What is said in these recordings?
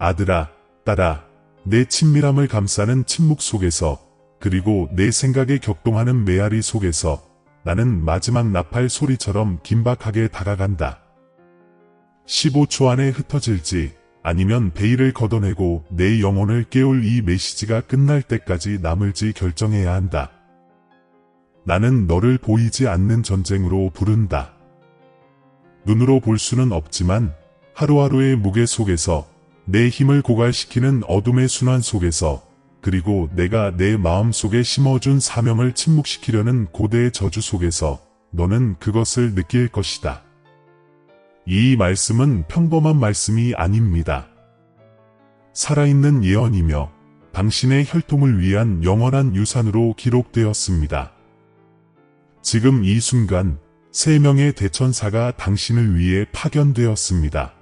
아들아, 딸아, 내 친밀함을 감싸는 침묵 속에서, 그리고 내 생각에 격동하는 메아리 속에서 나는 마지막 나팔 소리처럼 긴박하게 다가간다. 15초 안에 흩어질지 아니면 베일을 걷어내고 내 영혼을 깨울 이 메시지가 끝날 때까지 남을지 결정해야 한다. 나는 너를 보이지 않는 전쟁으로 부른다. 눈으로 볼 수는 없지만 하루하루의 무게 속에서 내 힘을 고갈시키는 어둠의 순환 속에서 그리고 내가 내 마음속에 심어준 사명을 침묵시키려는 고대의 저주 속에서 너는 그것을 느낄 것이다. 이 말씀은 평범한 말씀이 아닙니다. 살아있는 예언이며 당신의 혈통을 위한 영원한 유산으로 기록되었습니다. 지금 이 순간 3명의 대천사가 당신을 위해 파견되었습니다.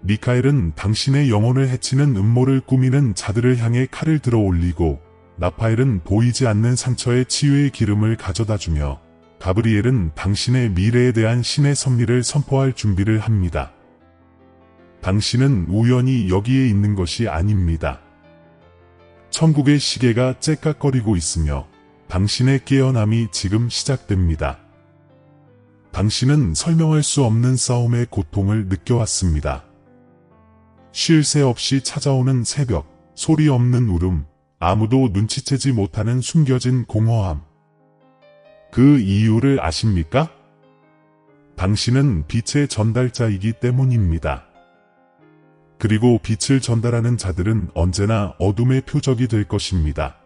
미카엘은 당신의 영혼을 해치는 음모를 꾸미는 자들을 향해 칼을 들어 올리고, 라파엘은 보이지 않는 상처에 치유의 기름을 가져다주며, 가브리엘은 당신의 미래에 대한 신의 섭리를 선포할 준비를 합니다. 당신은 우연히 여기에 있는 것이 아닙니다. 천국의 시계가 째깍거리고 있으며 당신의 깨어남이 지금 시작됩니다. 당신은 설명할 수 없는 싸움의 고통을 느껴왔습니다. 쉴 새 없이 찾아오는 새벽, 소리 없는 울음, 아무도 눈치채지 못하는 숨겨진 공허함. 그 이유를 아십니까? 당신은 빛의 전달자이기 때문입니다. 그리고 빛을 전달하는 자들은 언제나 어둠의 표적이 될 것입니다.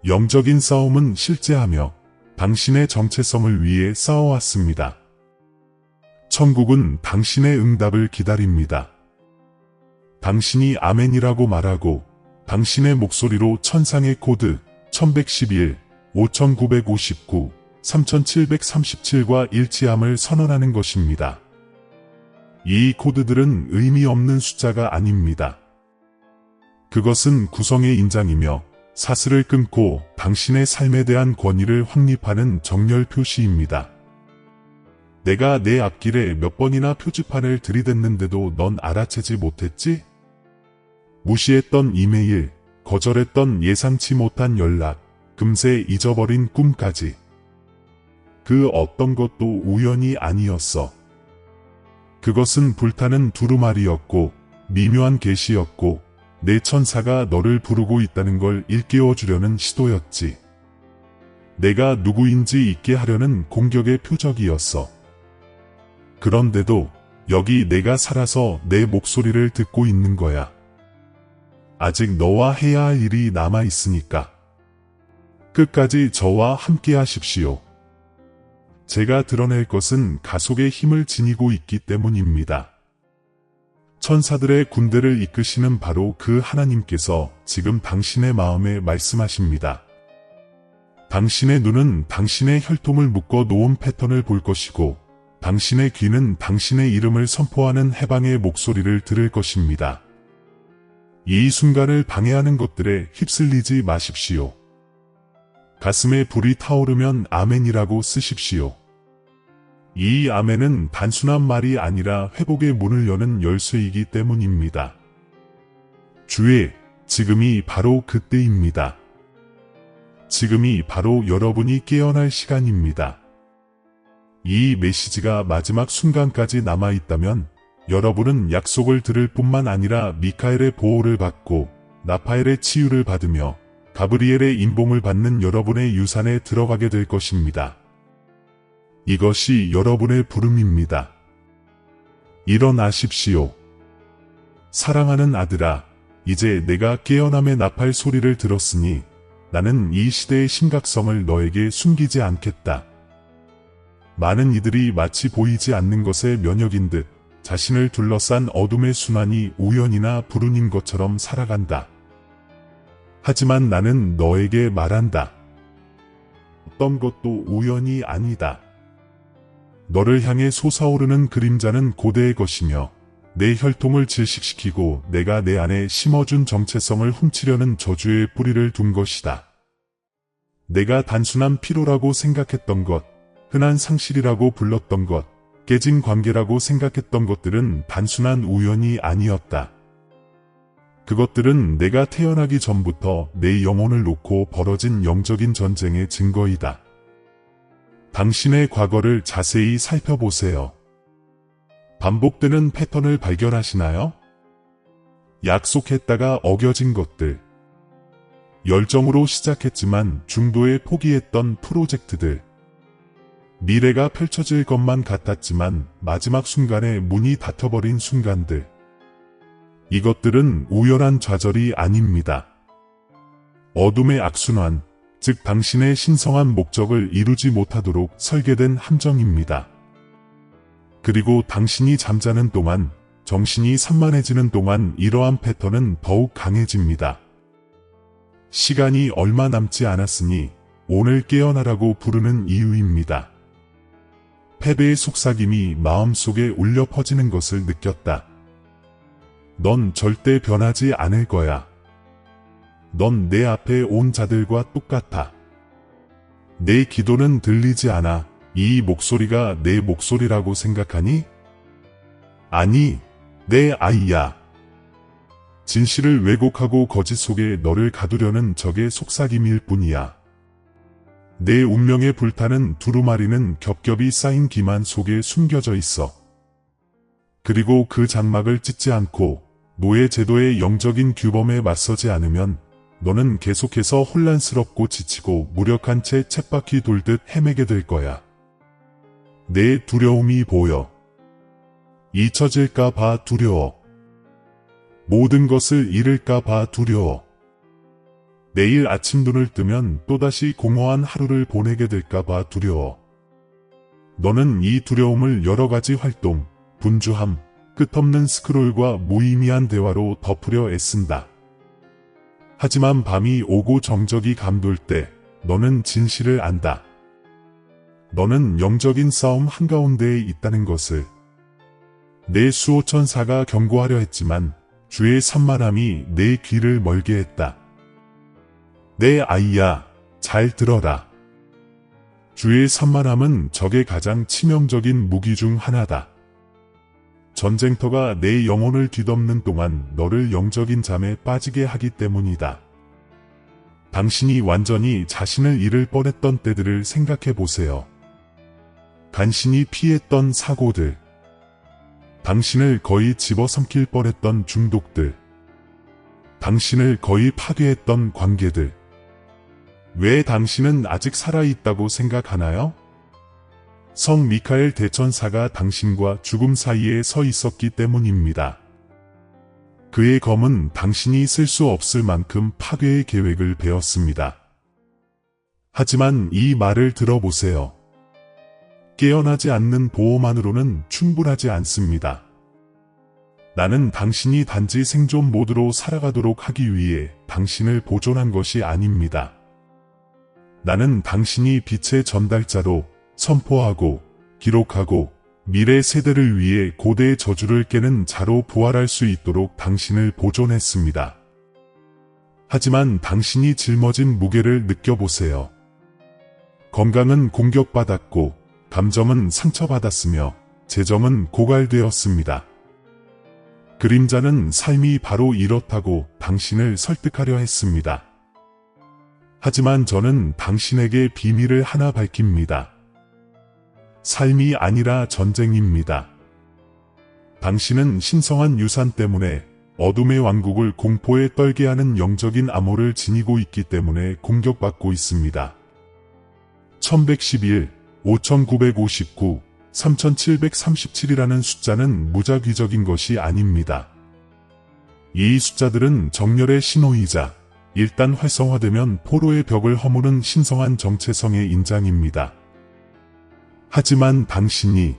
영적인 싸움은 실제하며 당신의 정체성을 위해 싸워왔습니다. 천국은 당신의 응답을 기다립니다. 당신이 아멘이라고 말하고 당신의 목소리로 천상의 코드 1111, 5959, 3737과 일치함을 선언하는 것입니다. 이 코드들은 의미 없는 숫자가 아닙니다. 그것은 구성의 인장이며 사슬을 끊고 당신의 삶에 대한 권위를 확립하는 정렬 표시입니다. 내가 내 앞길에 몇 번이나 표지판을 들이댔는데도 넌 알아채지 못했지? 무시했던 이메일, 거절했던 예상치 못한 연락, 금세 잊어버린 꿈까지. 그 어떤 것도 우연이 아니었어. 그것은 불타는 두루마리였고 미묘한 계시였고 내 천사가 너를 부르고 있다는 걸 일깨워주려는 시도였지. 내가 누구인지 잊게 하려는 공격의 표적이었어. 그런데도 여기 내가 살아서 내 목소리를 듣고 있는 거야. 아직 너와 해야 할 일이 남아있으니까. 끝까지 저와 함께 하십시오. 제가 드러낼 것은 가속의 힘을 지니고 있기 때문입니다. 천사들의 군대를 이끄시는 바로 그 하나님께서 지금 당신의 마음에 말씀하십니다. 당신의 눈은 당신의 혈통을 묶어 놓은 패턴을 볼 것이고, 당신의 귀는 당신의 이름을 선포하는 해방의 목소리를 들을 것입니다. 이 순간을 방해하는 것들에 휩쓸리지 마십시오. 가슴에 불이 타오르면 아멘이라고 쓰십시오. 이 아멘은 단순한 말이 아니라 회복의 문을 여는 열쇠이기 때문입니다. 주의, 지금이 바로 그때입니다. 지금이 바로 여러분이 깨어날 시간입니다. 이 메시지가 마지막 순간까지 남아있다면 여러분은 약속을 들을 뿐만 아니라 미카엘의 보호를 받고 라파엘의 치유를 받으며 가브리엘의 인봉을 받는 여러분의 유산에 들어가게 될 것입니다. 이것이 여러분의 부름입니다. 일어나십시오. 사랑하는 아들아, 이제 내가 깨어남의 나팔 소리를 들었으니 나는 이 시대의 심각성을 너에게 숨기지 않겠다. 많은 이들이 마치 보이지 않는 것에 면역인 듯 자신을 둘러싼 어둠의 순환이 우연이나 불운인 것처럼 살아간다. 하지만 나는 너에게 말한다. 어떤 것도 우연이 아니다. 너를 향해 솟아오르는 그림자는 고대의 것이며 내 혈통을 질식시키고 내가 내 안에 심어준 정체성을 훔치려는 저주의 뿌리를 둔 것이다. 내가 단순한 피로라고 생각했던 것, 흔한 상실이라고 불렀던 것, 깨진 관계라고 생각했던 것들은 단순한 우연이 아니었다. 그것들은 내가 태어나기 전부터 내 영혼을 놓고 벌어진 영적인 전쟁의 증거이다. 당신의 과거를 자세히 살펴보세요. 반복되는 패턴을 발견하시나요? 약속했다가 어겨진 것들. 열정으로 시작했지만 중도에 포기했던 프로젝트들. 미래가 펼쳐질 것만 같았지만 마지막 순간에 문이 닫혀버린 순간들. 이것들은 우연한 좌절이 아닙니다. 어둠의 악순환, 즉 당신의 신성한 목적을 이루지 못하도록 설계된 함정입니다. 그리고 당신이 잠자는 동안, 정신이 산만해지는 동안 이러한 패턴은 더욱 강해집니다. 시간이 얼마 남지 않았으니 오늘 깨어나라고 부르는 이유입니다. 패배의 속삭임이 마음속에 울려 퍼지는 것을 느꼈다. 넌 절대 변하지 않을 거야. 넌 내 앞에 온 자들과 똑같아. 내 기도는 들리지 않아. 이 목소리가 내 목소리라고 생각하니? 아니, 내 아이야. 진실을 왜곡하고 거짓 속에 너를 가두려는 적의 속삭임일 뿐이야. 내 운명의 불타는 두루마리는 겹겹이 쌓인 기만 속에 숨겨져 있어. 그리고 그 장막을 찢지 않고 노예 제도의 영적인 규범에 맞서지 않으면 너는 계속해서 혼란스럽고 지치고 무력한 채 쳇바퀴 돌듯 헤매게 될 거야. 내 두려움이 보여. 잊혀질까 봐 두려워. 모든 것을 잃을까 봐 두려워. 내일 아침 눈을 뜨면 또다시 공허한 하루를 보내게 될까 봐 두려워. 너는 이 두려움을 여러 가지 활동, 분주함, 끝없는 스크롤과 무의미한 대화로 덮으려 애쓴다. 하지만 밤이 오고 정적이 감돌 때 너는 진실을 안다. 너는 영적인 싸움 한가운데에 있다는 것을. 내 수호천사가 경고하려 했지만 주의 산만함이 내 귀를 멀게 했다. 내 아이야, 잘 들어라. 주의 산만함은 적의 가장 치명적인 무기 중 하나다. 전쟁터가 내 영혼을 뒤덮는 동안 너를 영적인 잠에 빠지게 하기 때문이다. 당신이 완전히 자신을 잃을 뻔했던 때들을 생각해 보세요. 간신히 피했던 사고들. 당신을 거의 집어삼킬 뻔했던 중독들. 당신을 거의 파괴했던 관계들. 왜 당신은 아직 살아있다고 생각하나요? 성 미카엘 대천사가 당신과 죽음 사이에 서 있었기 때문입니다. 그의 검은 당신이 쓸 수 없을 만큼 파괴의 계획을 베었습니다. 하지만 이 말을 들어보세요. 깨어나지 않는 보호만으로는 충분하지 않습니다. 나는 당신이 단지 생존 모드로 살아가도록 하기 위해 당신을 보존한 것이 아닙니다. 나는 당신이 빛의 전달자로 선포하고 기록하고 미래 세대를 위해 고대의 저주를 깨는 자로 부활할 수 있도록 당신을 보존했습니다. 하지만 당신이 짊어진 무게를 느껴보세요. 건강은 공격받았고 감정은 상처받았으며 재정은 고갈되었습니다. 그림자는 삶이 바로 이렇다고 당신을 설득하려 했습니다. 하지만 저는 당신에게 비밀을 하나 밝힙니다. 삶이 아니라 전쟁입니다. 당신은 신성한 유산 때문에 어둠의 왕국을 공포에 떨게 하는 영적인 암호를 지니고 있기 때문에 공격받고 있습니다. 1111, 5959, 3737이라는 숫자는 무작위적인 것이 아닙니다. 이 숫자들은 정렬의 신호이자 일단 활성화되면 포로의 벽을 허무는 신성한 정체성의 인장입니다. 하지만 당신이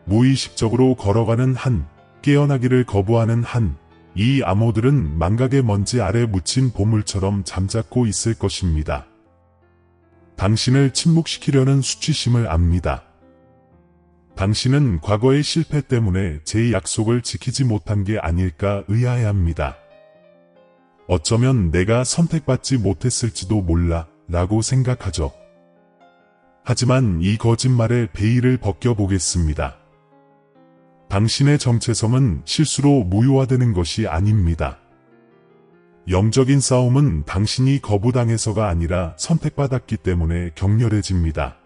무의식적으로 걸어가는 한, 깨어나기를 거부하는 한, 이 암호들은 망각의 먼지 아래 묻힌 보물처럼 잠자코 있을 것입니다. 당신을 침묵시키려는 수치심을 압니다. 당신은 과거의 실패 때문에 제 약속을 지키지 못한 게 아닐까 의아해합니다. 어쩌면 내가 선택받지 못했을지도 몰라 라고 생각하죠. 하지만 이 거짓말의 베일을 벗겨보겠습니다. 당신의 정체성은 실수로 무효화되는 것이 아닙니다. 영적인 싸움은 당신이 거부당해서가 아니라 선택받았기 때문에 격렬해집니다.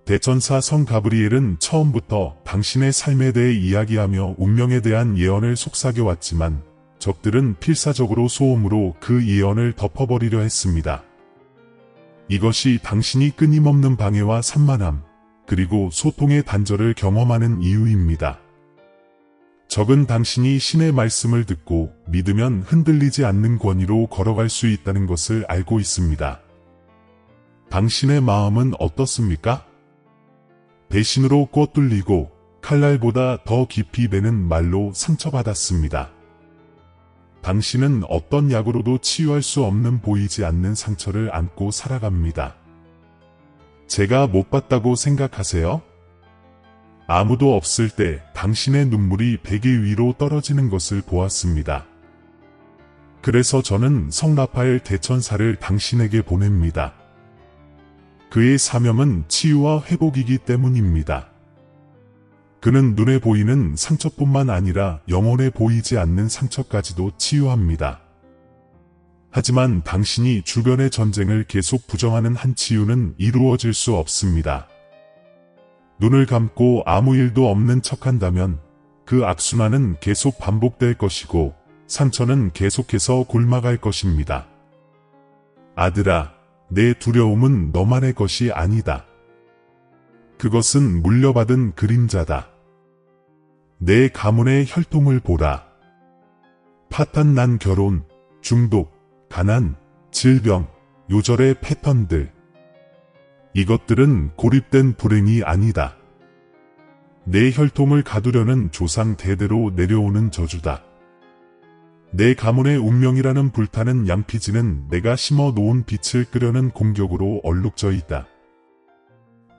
대천사 성 가브리엘은 처음부터 당신의 삶에 대해 이야기하며 운명에 대한 예언을 속삭여왔지만 적들은 필사적으로 소음으로 그 예언을 덮어버리려 했습니다. 이것이 당신이 끊임없는 방해와 산만함, 그리고 소통의 단절을 경험하는 이유입니다. 적은 당신이 신의 말씀을 듣고 믿으면 흔들리지 않는 권위로 걸어갈 수 있다는 것을 알고 있습니다. 당신의 마음은 어떻습니까? 배신으로 꿰뚫리고 칼날보다 더 깊이 베는 말로 상처받았습니다. 당신은 어떤 약으로도 치유할 수 없는 보이지 않는 상처를 안고 살아갑니다. 제가 못 봤다고 생각하세요? 아무도 없을 때 당신의 눈물이 베개 위로 떨어지는 것을 보았습니다. 그래서 저는 성 라파엘 대천사를 당신에게 보냅니다. 그의 사명은 치유와 회복이기 때문입니다. 그는 눈에 보이는 상처뿐만 아니라 영혼에 보이지 않는 상처까지도 치유합니다. 하지만 당신이 주변의 전쟁을 계속 부정하는 한 치유는 이루어질 수 없습니다. 눈을 감고 아무 일도 없는 척한다면 그 악순환은 계속 반복될 것이고 상처는 계속해서 곪아갈 것입니다. 아들아, 내 두려움은 너만의 것이 아니다. 그것은 물려받은 그림자다. 내 가문의 혈통을 보라. 파탄 난 결혼, 중독, 가난, 질병, 요절의 패턴들. 이것들은 고립된 불행이 아니다. 내 혈통을 가두려는 조상 대대로 내려오는 저주다. 내 가문의 운명이라는 불타는 양피지는 내가 심어 놓은 빛을 끄려는 공격으로 얼룩져 있다.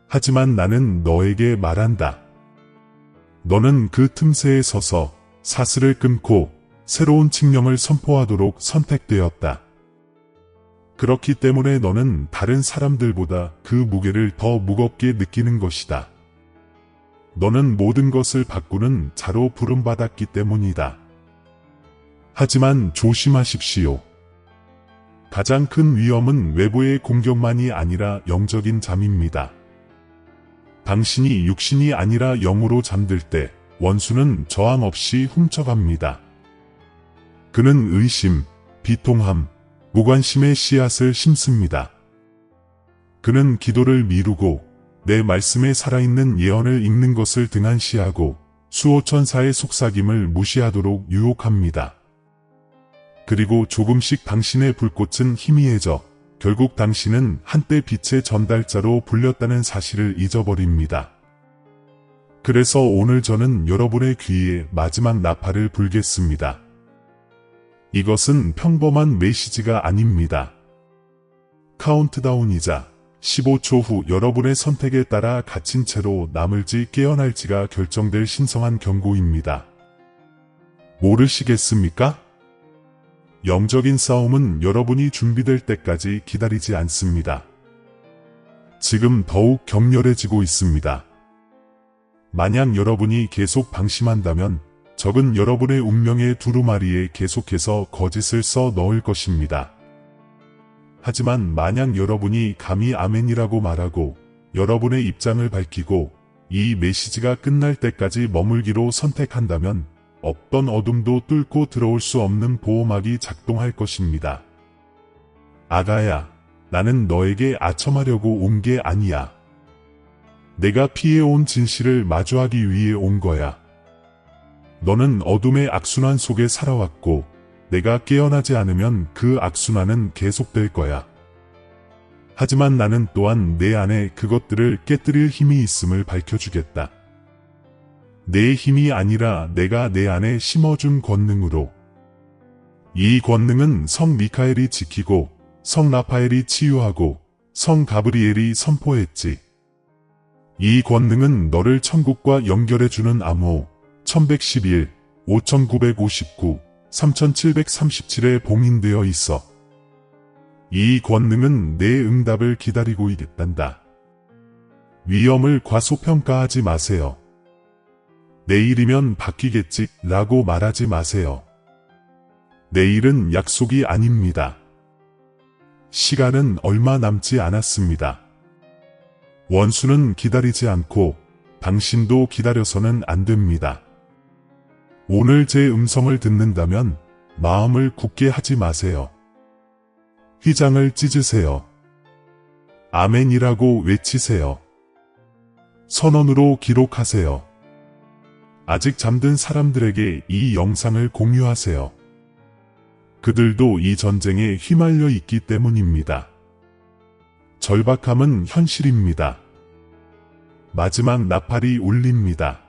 하지만 나는 너에게 말한다. 너는 그 틈새에 서서 사슬을 끊고 새로운 칙령을 선포하도록 선택되었다. 그렇기 때문에 너는 다른 사람들보다 그 무게를 더 무겁게 느끼는 것이다. 너는 모든 것을 바꾸는 자로 부름받았기 때문이다. 하지만 조심하십시오. 가장 큰 위험은 외부의 공격만이 아니라 영적인 잠입니다. 당신이 육신이 아니라 영으로 잠들 때 원수는 저항 없이 훔쳐갑니다. 그는 의심, 비통함, 무관심의 씨앗을 심습니다. 그는 기도를 미루고 내 말씀에 살아있는 예언을 읽는 것을 등한시하고 수호천사의 속삭임을 무시하도록 유혹합니다. 그리고 조금씩 당신의 불꽃은 희미해져 결국 당신은 한때 빛의 전달자로 불렸다는 사실을 잊어버립니다. 그래서 오늘 저는 여러분의 귀에 마지막 나팔을 불겠습니다. 이것은 평범한 메시지가 아닙니다. 카운트다운이자 15초 후 여러분의 선택에 따라 갇힌 채로 남을지 깨어날지가 결정될 신성한 경고입니다. 모르시겠습니까? 영적인 싸움은 여러분이 준비될 때까지 기다리지 않습니다. 지금 더욱 격렬해지고 있습니다. 만약 여러분이 계속 방심한다면 적은 여러분의 운명의 두루마리에 계속해서 거짓을 써 넣을 것입니다. 하지만 만약 여러분이 감히 아멘이라고 말하고 여러분의 입장을 밝히고 이 메시지가 끝날 때까지 머물기로 선택한다면 어떤 어둠도 뚫고 들어올 수 없는 보호막이 작동할 것입니다. 아가야, 나는 너에게 아첨하려고 온 게 아니야. 내가 피해온 진실을 마주하기 위해 온 거야. 너는 어둠의 악순환 속에 살아왔고 내가 깨어나지 않으면 그 악순환은 계속될 거야. 하지만 나는 또한 내 안에 그것들을 깨뜨릴 힘이 있음을 밝혀주겠다. 내 힘이 아니라 내가 내 안에 심어준 권능으로. 이 권능은 성 미카엘이 지키고 성 라파엘이 치유하고 성 가브리엘이 선포했지. 이 권능은 너를 천국과 연결해주는 암호 1111, 5959, 3737에 봉인되어 있어. 이 권능은 내 응답을 기다리고 있단다. 위험을 과소평가하지 마세요. 내일이면 바뀌겠지 라고 말하지 마세요. 내일은 약속이 아닙니다. 시간은 얼마 남지 않았습니다. 원수는 기다리지 않고 당신도 기다려서는 안 됩니다. 오늘 제 음성을 듣는다면 마음을 굳게 하지 마세요. 휘장을 찢으세요. 아멘이라고 외치세요. 선언으로 기록하세요. 아직 잠든 사람들에게 이 영상을 공유하세요. 그들도 이 전쟁에 휘말려 있기 때문입니다. 절박함은 현실입니다. 마지막 나팔이 울립니다.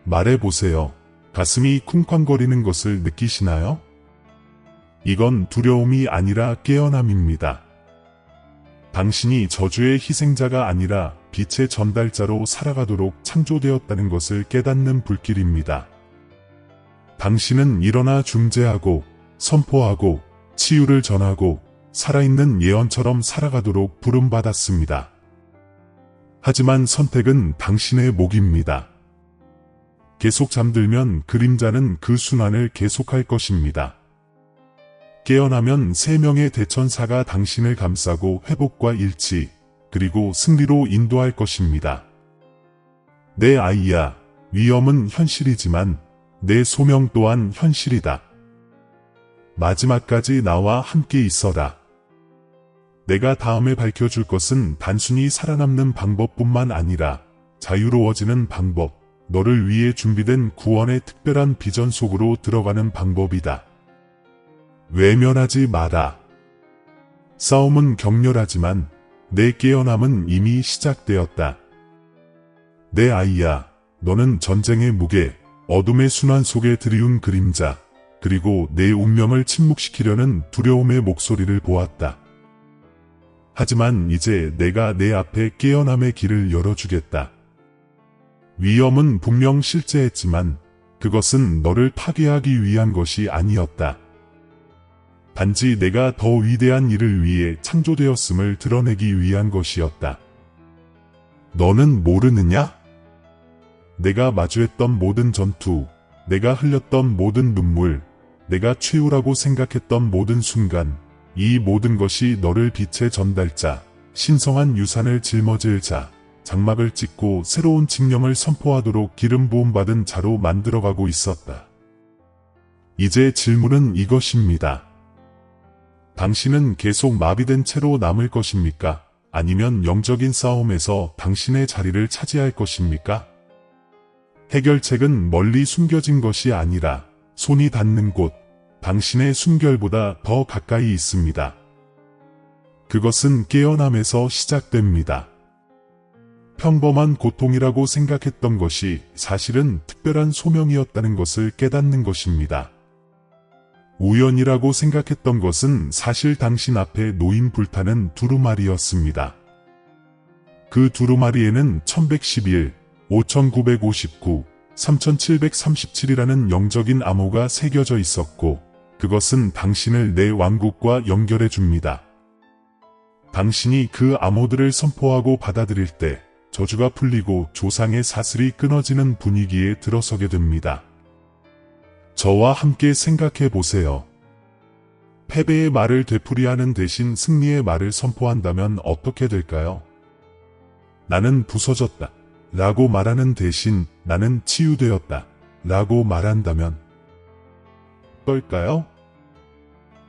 말해보세요. 가슴이 쿵쾅거리는 것을 느끼시나요? 이건 두려움이 아니라 깨어남입니다. 당신이 저주의 희생자가 아니라 빛의 전달자로 살아가도록 창조되었다는 것을 깨닫는 불길입니다. 당신은 일어나 중재하고 선포하고 치유를 전하고 살아있는 예언처럼 살아가도록 부름받았습니다. 하지만 선택은 당신의 몫입니다. 계속 잠들면 그림자는 그 순환을 계속할 것입니다. 깨어나면 3명의 대천사가 당신을 감싸고 회복과 일치, 그리고 승리로 인도할 것입니다. 내 아이야, 위험은 현실이지만 내 소명 또한 현실이다. 마지막까지 나와 함께 있어라. 내가 다음에 밝혀줄 것은 단순히 살아남는 방법뿐만 아니라 자유로워지는 방법, 너를 위해 준비된 구원의 특별한 비전 속으로 들어가는 방법이다. 외면하지 마라. 싸움은 격렬하지만 내 깨어남은 이미 시작되었다. 내 아이야, 너는 전쟁의 무게, 어둠의 순환 속에 드리운 그림자, 그리고 내 운명을 침묵시키려는 두려움의 목소리를 보았다. 하지만 이제 내가 내 앞에 깨어남의 길을 열어주겠다. 위험은 분명 실제했지만 그것은 너를 파괴하기 위한 것이 아니었다. 단지 내가 더 위대한 일을 위해 창조되었음을 드러내기 위한 것이었다. 너는 모르느냐? 내가 마주했던 모든 전투, 내가 흘렸던 모든 눈물, 내가 최후라고 생각했던 모든 순간, 이 모든 것이 너를 빛의 전달자, 신성한 유산을 짊어질 자, 장막을 찢고 새로운 칙령을 선포하도록 기름 부음 받은 자로 만들어가고 있었다. 이제 질문은 이것입니다. 당신은 계속 마비된 채로 남을 것입니까? 아니면 영적인 싸움에서 당신의 자리를 차지할 것입니까? 해결책은 멀리 숨겨진 것이 아니라 손이 닿는 곳, 당신의 숨결보다 더 가까이 있습니다. 그것은 깨어남에서 시작됩니다. 평범한 고통이라고 생각했던 것이 사실은 특별한 소명이었다는 것을 깨닫는 것입니다. 우연이라고 생각했던 것은 사실 당신 앞에 놓인 불타는 두루마리였습니다. 그 두루마리에는 1111, 5959, 3737이라는 영적인 암호가 새겨져 있었고, 그것은 당신을 내 왕국과 연결해 줍니다. 당신이 그 암호들을 선포하고 받아들일 때 저주가 풀리고 조상의 사슬이 끊어지는 분위기에 들어서게 됩니다. 저와 함께 생각해 보세요. 패배의 말을 되풀이하는 대신 승리의 말을 선포한다면 어떻게 될까요? 나는 부서졌다 라고 말하는 대신 나는 치유되었다 라고 말한다면 어떨까요?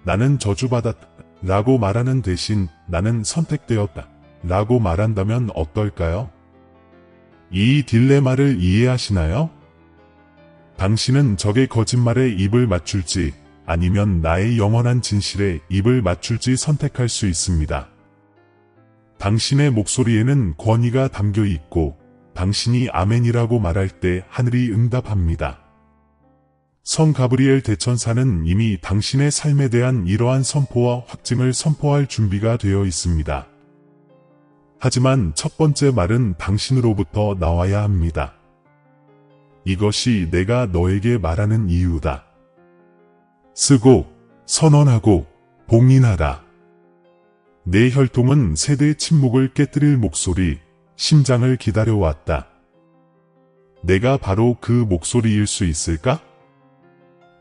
나는 저주받았다 라고 말하는 대신 나는 선택되었다 라고 말한다면 어떨까요? 이 딜레마를 이해하시나요? 당신은 적의 거짓말에 입을 맞출지 아니면 나의 영원한 진실에 입을 맞출지 선택할 수 있습니다. 당신의 목소리에는 권위가 담겨 있고 당신이 아멘이라고 말할 때 하늘이 응답합니다. 성 가브리엘 대천사는 이미 당신의 삶에 대한 이러한 선포와 확증을 선포할 준비가 되어 있습니다. 하지만 첫 번째 말은 당신으로부터 나와야 합니다. 이것이 내가 너에게 말하는 이유다. 쓰고, 선언하고, 봉인하라. 내 혈통은 세대의 침묵을 깨뜨릴 목소리, 심장을 기다려왔다. 내가 바로 그 목소리일 수 있을까?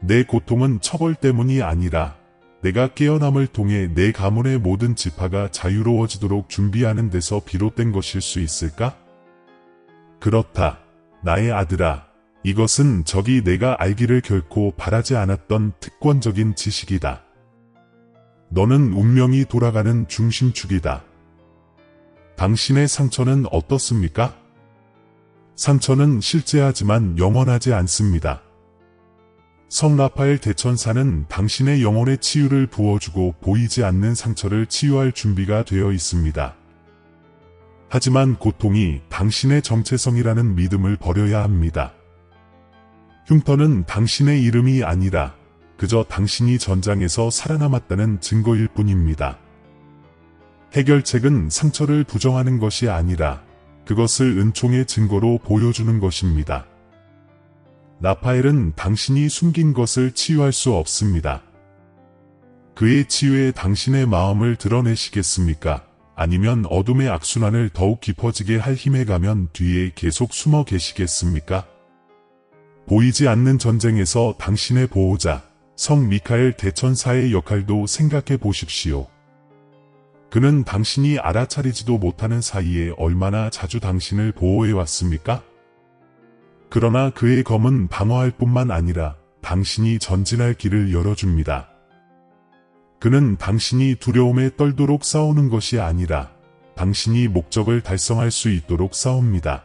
내 고통은 처벌 때문이 아니라 내가 깨어남을 통해 내 가문의 모든 지파가 자유로워지도록 준비하는 데서 비롯된 것일 수 있을까? 그렇다, 나의 아들아. 이것은 적이 내가 알기를 결코 바라지 않았던 특권적인 지식이다. 너는 운명이 돌아가는 중심축이다. 당신의 상처는 어떻습니까? 상처는 실제하지만 영원하지 않습니다. 성 라파엘 대천사는 당신의 영혼에 치유를 부어주고 보이지 않는 상처를 치유할 준비가 되어 있습니다. 하지만 고통이 당신의 정체성이라는 믿음을 버려야 합니다. 흉터는 당신의 이름이 아니라 그저 당신이 전장에서 살아남았다는 증거일 뿐입니다. 해결책은 상처를 부정하는 것이 아니라 그것을 은총의 증거로 보여주는 것입니다. 라파엘은 당신이 숨긴 것을 치유할 수 없습니다. 그의 치유에 당신의 마음을 드러내시겠습니까? 아니면 어둠의 악순환을 더욱 깊어지게 할 힘에 가면 뒤에 계속 숨어 계시겠습니까? 보이지 않는 전쟁에서 당신의 보호자, 성 미카엘 대천사의 역할도 생각해 보십시오. 그는 당신이 알아차리지도 못하는 사이에 얼마나 자주 당신을 보호해 왔습니까? 그러나 그의 검은 방어할 뿐만 아니라 당신이 전진할 길을 열어줍니다. 그는 당신이 두려움에 떨도록 싸우는 것이 아니라 당신이 목적을 달성할 수 있도록 싸웁니다.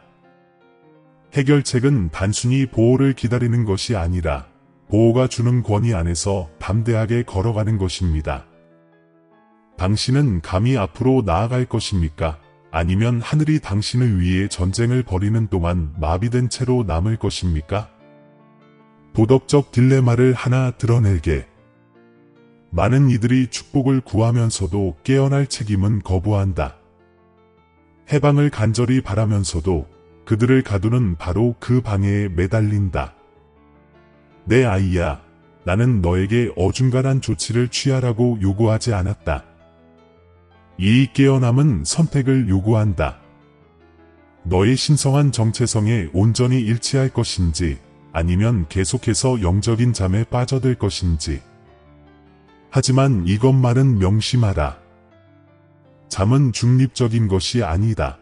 해결책은 단순히 보호를 기다리는 것이 아니라 보호가 주는 권위 안에서 담대하게 걸어가는 것입니다. 당신은 감히 앞으로 나아갈 것입니까? 아니면 하늘이 당신을 위해 전쟁을 벌이는 동안 마비된 채로 남을 것입니까? 도덕적 딜레마를 하나 드러내게. 많은 이들이 축복을 구하면서도 깨어날 책임은 거부한다. 해방을 간절히 바라면서도 그들을 가두는 바로 그 방해에 매달린다. 내 아이야, 나는 너에게 어중간한 조치를 취하라고 요구하지 않았다. 이 깨어남은 선택을 요구한다. 너의 신성한 정체성에 온전히 일치할 것인지 아니면 계속해서 영적인 잠에 빠져들 것인지. 하지만 이것만은 명심하라. 잠은 중립적인 것이 아니다.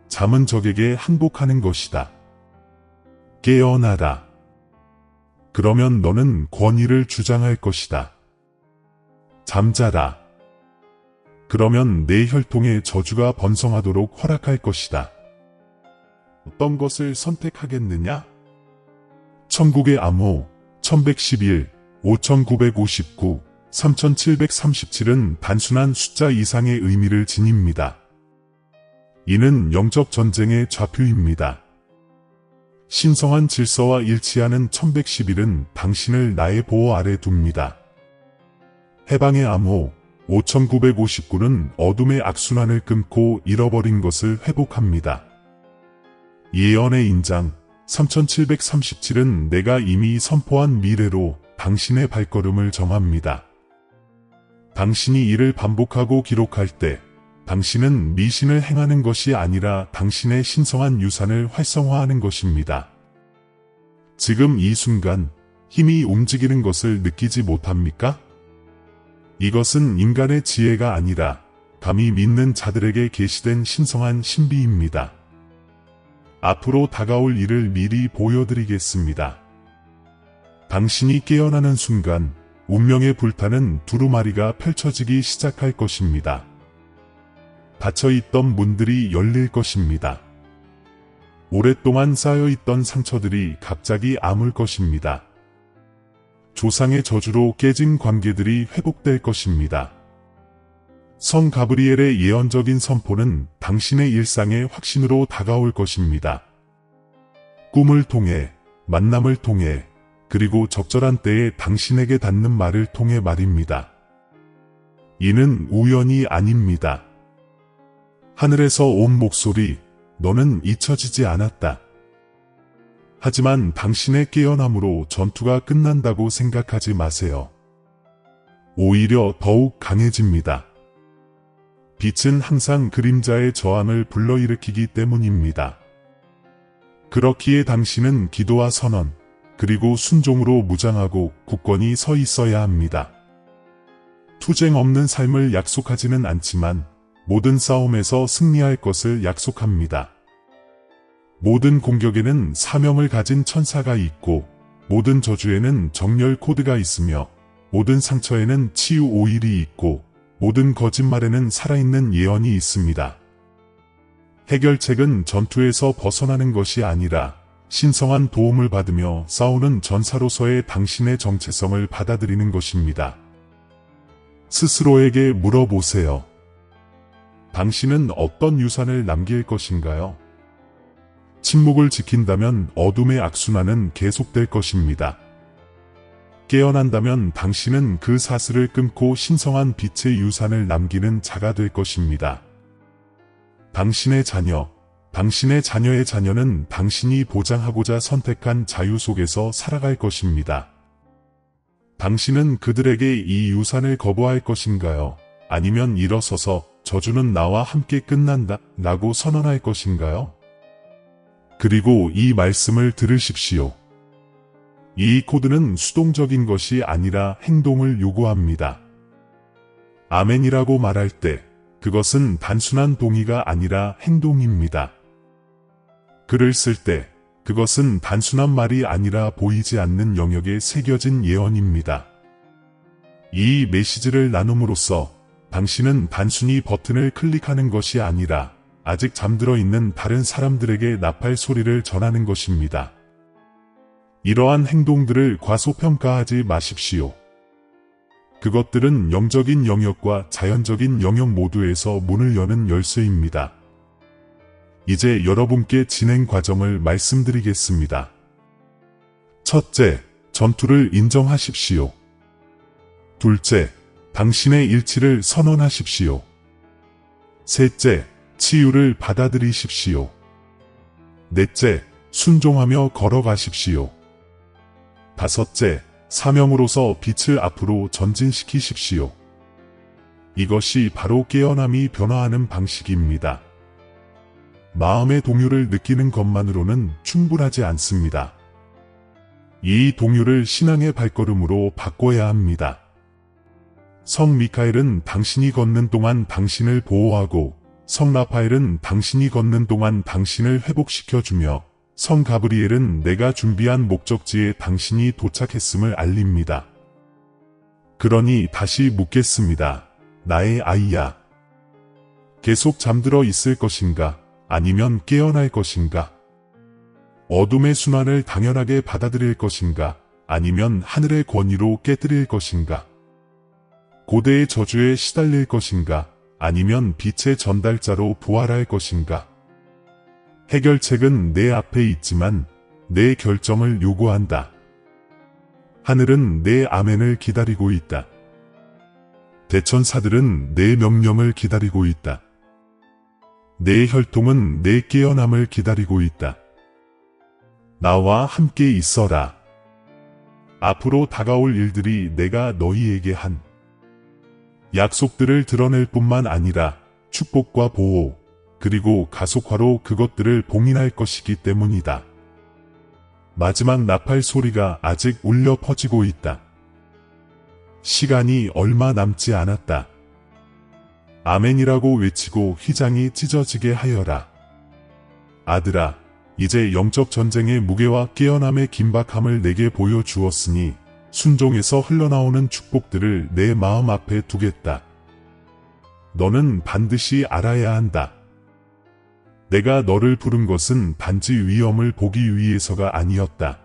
잠은 적에게 항복하는 것이다. 깨어나라. 그러면 너는 권위를 주장할 것이다. 잠자라. 그러면 내 혈통의 저주가 번성하도록 허락할 것이다. 어떤 것을 선택하겠느냐? 천국의 암호 1111, 5959, 3737은 단순한 숫자 이상의 의미를 지닙니다. 이는 영적 전쟁의 좌표입니다. 신성한 질서와 일치하는 1111은 당신을 나의 보호 아래 둡니다. 해방의 암호 5959는 어둠의 악순환을 끊고 잃어버린 것을 회복합니다. 예언의 인장 3737은 내가 이미 선포한 미래로 당신의 발걸음을 정합니다. 당신이 이를 반복하고 기록할 때 당신은 미신을 행하는 것이 아니라 당신의 신성한 유산을 활성화하는 것입니다. 지금 이 순간 힘이 움직이는 것을 느끼지 못합니까? 이것은 인간의 지혜가 아니라 감히 믿는 자들에게 계시된 신성한 신비입니다. 앞으로 다가올 일을 미리 보여드리겠습니다. 당신이 깨어나는 순간 운명의 불타는 두루마리가 펼쳐지기 시작할 것입니다. 닫혀있던 문들이 열릴 것입니다. 오랫동안 쌓여있던 상처들이 갑자기 아물 것입니다. 조상의 저주로 깨진 관계들이 회복될 것입니다. 성 가브리엘의 예언적인 선포는 당신의 일상의 확신으로 다가올 것입니다. 꿈을 통해, 만남을 통해, 그리고 적절한 때에 당신에게 닿는 말을 통해 말입니다. 이는 우연이 아닙니다. 하늘에서 온 목소리, 너는 잊혀지지 않았다. 하지만 당신의 깨어남으로 전투가 끝난다고 생각하지 마세요. 오히려 더욱 강해집니다. 빛은 항상 그림자의 저항을 불러일으키기 때문입니다. 그렇기에 당신은 기도와 선언, 그리고 순종으로 무장하고 굳건히 서 있어야 합니다. 투쟁 없는 삶을 약속하지는 않지만 모든 싸움에서 승리할 것을 약속합니다. 모든 공격에는 사명을 가진 천사가 있고 모든 저주에는 정렬 코드가 있으며 모든 상처에는 치유 오일이 있고 모든 거짓말에는 살아있는 예언이 있습니다. 해결책은 전투에서 벗어나는 것이 아니라 신성한 도움을 받으며 싸우는 전사로서의 당신의 정체성을 받아들이는 것입니다. 스스로에게 물어보세요. 당신은 어떤 유산을 남길 것인가요? 침묵을 지킨다면 어둠의 악순환은 계속될 것입니다. 깨어난다면 당신은 그 사슬을 끊고 신성한 빛의 유산을 남기는 자가 될 것입니다. 당신의 자녀, 당신의 자녀의 자녀는 당신이 보장하고자 선택한 자유 속에서 살아갈 것입니다. 당신은 그들에게 이 유산을 거부할 것인가요? 아니면 일어서서 저주는 나와 함께 끝난다 라고 선언할 것인가요? 그리고 이 말씀을 들으십시오. 이 코드는 수동적인 것이 아니라 행동을 요구합니다. 아멘이라고 말할 때 그것은 단순한 동의가 아니라 행동입니다. 글을 쓸 때 그것은 단순한 말이 아니라 보이지 않는 영역에 새겨진 예언입니다. 이 메시지를 나눔으로써 당신은 단순히 버튼을 클릭하는 것이 아니라 아직 잠들어 있는 다른 사람들에게 나팔 소리를 전하는 것입니다. 이러한 행동들을 과소평가하지 마십시오. 그것들은 영적인 영역과 자연적인 영역 모두에서 문을 여는 열쇠입니다. 이제 여러분께 진행 과정을 말씀드리겠습니다. 첫째, 전투를 인정하십시오. 둘째, 당신의 일치를 선언하십시오. 셋째, 치유를 받아들이십시오. 넷째, 순종하며 걸어가십시오. 다섯째, 사명으로서 빛을 앞으로 전진시키십시오. 이것이 바로 깨어남이 변화하는 방식입니다. 마음의 동요를 느끼는 것만으로는 충분하지 않습니다. 이 동요를 신앙의 발걸음으로 바꿔야 합니다. 성 미카엘은 당신이 걷는 동안 당신을 보호하고 성 라파엘은 당신이 걷는 동안 당신을 회복시켜주며 성 가브리엘은 내가 준비한 목적지에 당신이 도착했음을 알립니다. 그러니 다시 묻겠습니다. 나의 아이야. 계속 잠들어 있을 것인가? 아니면 깨어날 것인가? 어둠의 순환을 당연하게 받아들일 것인가? 아니면 하늘의 권위로 깨뜨릴 것인가? 고대의 저주에 시달릴 것인가? 아니면 빛의 전달자로 부활할 것인가? 해결책은 내 앞에 있지만 내 결정을 요구한다. 하늘은 내 아멘을 기다리고 있다. 대천사들은 내 명령을 기다리고 있다. 내 혈통은 내 깨어남을 기다리고 있다. 나와 함께 있어라. 앞으로 다가올 일들이 내가 너희에게 한 약속들을 드러낼 뿐만 아니라 축복과 보호, 그리고 가속화로 그것들을 봉인할 것이기 때문이다. 마지막 나팔 소리가 아직 울려 퍼지고 있다. 시간이 얼마 남지 않았다. 아멘이라고 외치고 휘장이 찢어지게 하여라. 아들아, 이제 영적 전쟁의 무게와 깨어남의 긴박함을 내게 보여주었으니 순종에서 흘러나오는 축복들을 내 마음 앞에 두겠다. 너는 반드시 알아야 한다. 내가 너를 부른 것은 단지 위험을 보기 위해서가 아니었다.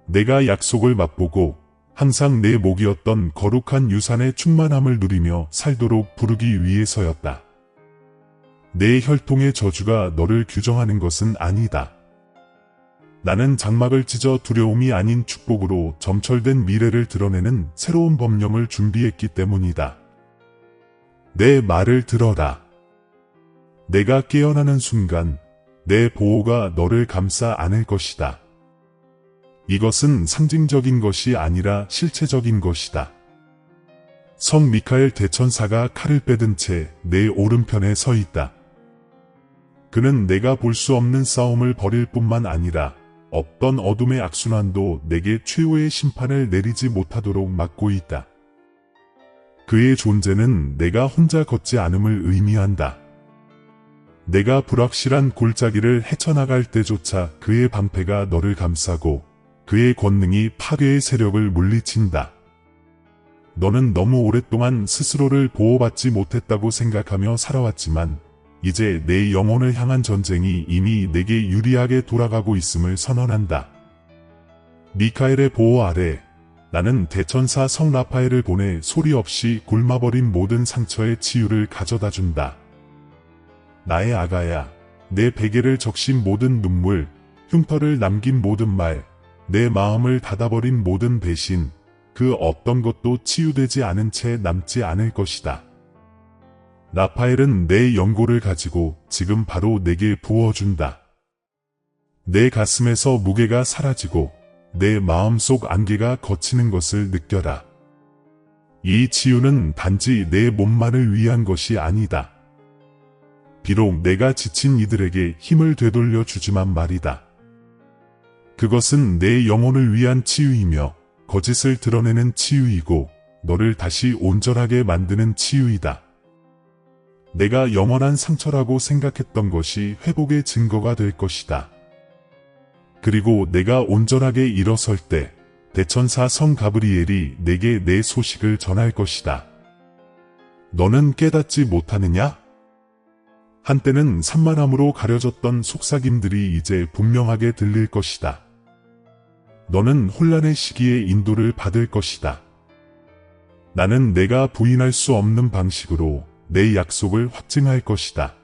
내가 약속을 맛보고 항상 내 목이었던 거룩한 유산의 충만함을 누리며 살도록 부르기 위해서였다. 내 혈통의 저주가 너를 규정하는 것은 아니다. 나는 장막을 찢어 두려움이 아닌 축복으로 점철된 미래를 드러내는 새로운 법령을 준비했기 때문이다. 내 말을 들어라. 내가 깨어나는 순간 내 보호가 너를 감싸 안을 것이다. 이것은 상징적인 것이 아니라 실체적인 것이다. 성 미카엘 대천사가 칼을 빼든 채 내 오른편에 서 있다. 그는 내가 볼 수 없는 싸움을 벌일 뿐만 아니라 어떤 어둠의 악순환도 내게 최후의 심판을 내리지 못하도록 막고 있다. 그의 존재는 내가 혼자 걷지 않음을 의미한다. 내가 불확실한 골짜기를 헤쳐나갈 때조차 그의 방패가 너를 감싸고 그의 권능이 파괴의 세력을 물리친다. 너는 너무 오랫동안 스스로를 보호받지 못했다고 생각하며 살아왔지만 이제 내 영혼을 향한 전쟁이 이미 내게 유리하게 돌아가고 있음을 선언한다. 미카엘의 보호 아래 나는 대천사 성 라파엘을 보내 소리 없이 굶어버린 모든 상처의 치유를 가져다 준다. 나의 아가야, 내 베개를 적신 모든 눈물, 흉터를 남긴 모든 말, 내 마음을 닫아버린 모든 배신, 그 어떤 것도 치유되지 않은 채 남지 않을 것이다. 라파엘은 내 연고를 가지고 지금 바로 내게 부어준다. 내 가슴에서 무게가 사라지고 내 마음속 안개가 걷히는 것을 느껴라. 이 치유는 단지 내 몸만을 위한 것이 아니다. 비록 내가 지친 이들에게 힘을 되돌려 주지만 말이다. 그것은 내 영혼을 위한 치유이며 거짓을 드러내는 치유이고 너를 다시 온전하게 만드는 치유이다. 내가 영원한 상처라고 생각했던 것이 회복의 증거가 될 것이다. 그리고 내가 온전하게 일어설 때 대천사 성 가브리엘이 내게 내 소식을 전할 것이다. 너는 깨닫지 못하느냐? 한때는 산만함으로 가려졌던 속삭임들이 이제 분명하게 들릴 것이다. 너는 혼란의 시기에 인도를 받을 것이다. 나는 내가 부인할 수 없는 방식으로 내 약속을 확증할 것이다.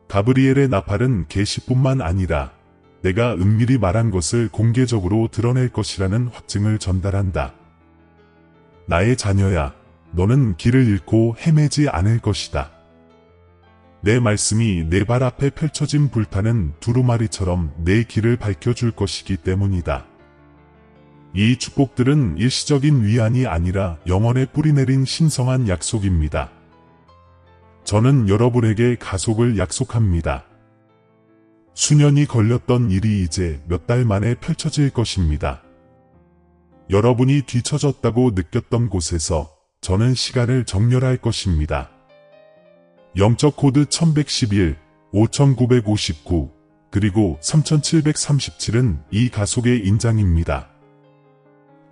가브리엘의 나팔은 계시뿐만 아니라 내가 은밀히 말한 것을 공개적으로 드러낼 것이라는 확증을 전달한다. 나의 자녀야, 너는 길을 잃고 헤매지 않을 것이다. 내 말씀이 내 발 앞에 펼쳐진 불타는 두루마리처럼 내 길을 밝혀줄 것이기 때문이다. 이 축복들은 일시적인 위안이 아니라 영원에 뿌리내린 신성한 약속입니다. 저는 여러분에게 가속을 약속합니다. 수년이 걸렸던 일이 이제 몇 달 만에 펼쳐질 것입니다. 여러분이 뒤처졌다고 느꼈던 곳에서 저는 시간을 정렬할 것입니다. 영적 코드 1111, 5959, 그리고 3737은 이 가속의 인장입니다.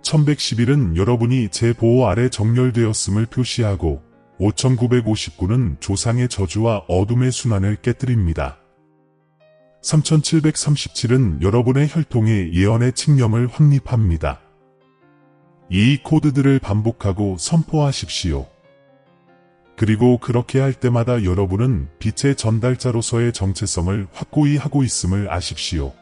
1111은 여러분이 제 보호 아래 정렬되었음을 표시하고 5959는 조상의 저주와 어둠의 순환을 깨뜨립니다. 3737은 여러분의 혈통에 예언의 칙념을 확립합니다. 이 코드들을 반복하고 선포하십시오. 그리고 그렇게 할 때마다 여러분은 빛의 전달자로서의 정체성을 확고히 하고 있음을 아십시오.